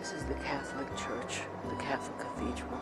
This is the Catholic Church, the Catholic Cathedral.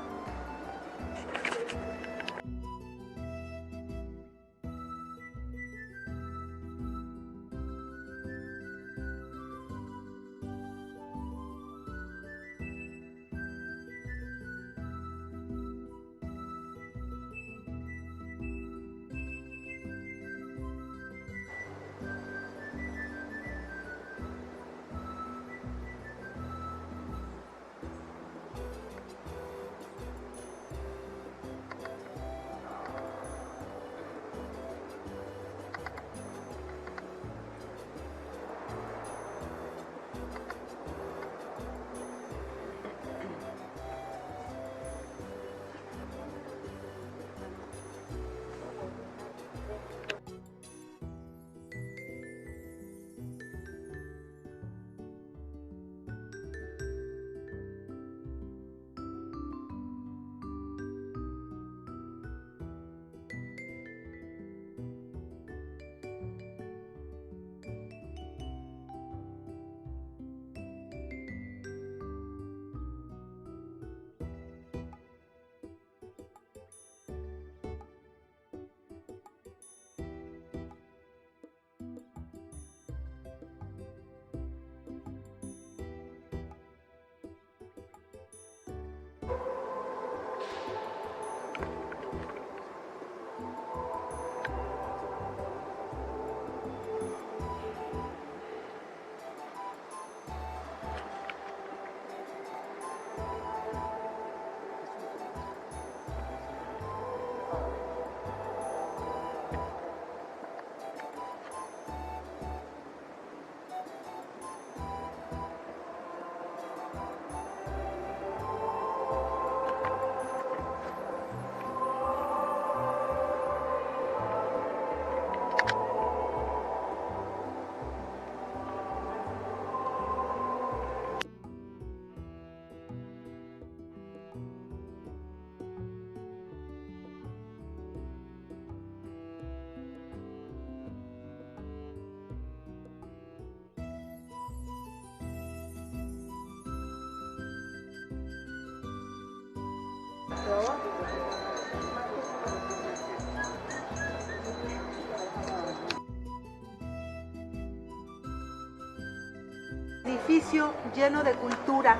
Edificio lleno de cultura.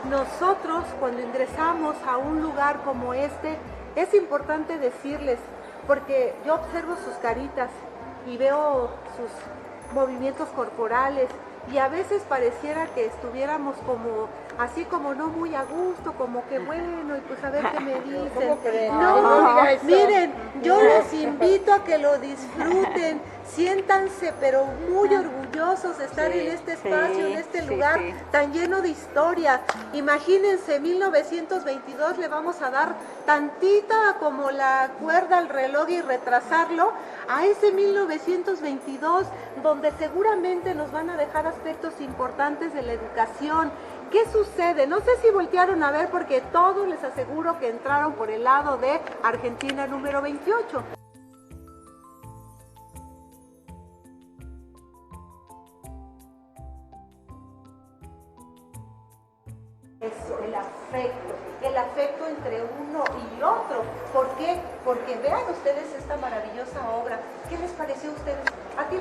Nosotros, cuando ingresamos a un lugar como este, es importante decirles, porque yo observo sus caritas y veo sus movimientos corporales, y a veces pareciera que estuviéramos como así, como no muy a gusto, como que bueno, y pues a ver qué me dicen. No, miren, yo los invito a que lo disfruten, siéntanse pero muy orgullosos de estar en este espacio, en este lugar tan lleno de historia. Imagínense, 1922, le vamos a dar tantita como la cuerda al reloj y retrasarlo a ese 1922, donde seguramente nos van a dejar aspectos importantes de la educación. ¿Qué sucede? No sé si voltearon a ver, porque todos les aseguro que entraron por el lado de Argentina número 28. Eso, el afecto entre uno y otro. ¿Por qué? Porque vean ustedes esta maravillosa obra. ¿Qué les pareció a ustedes? ¿A ti,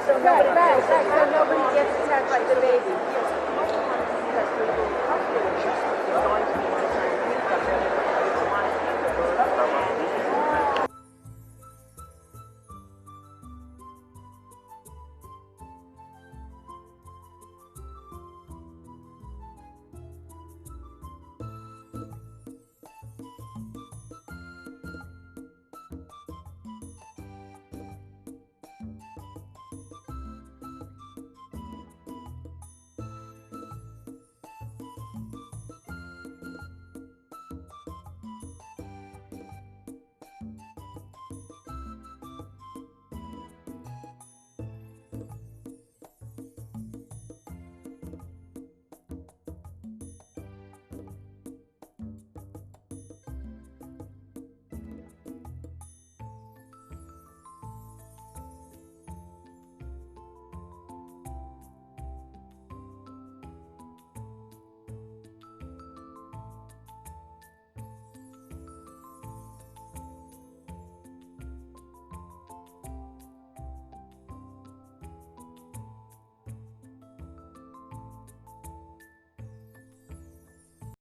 So nobody gets touched by the baby.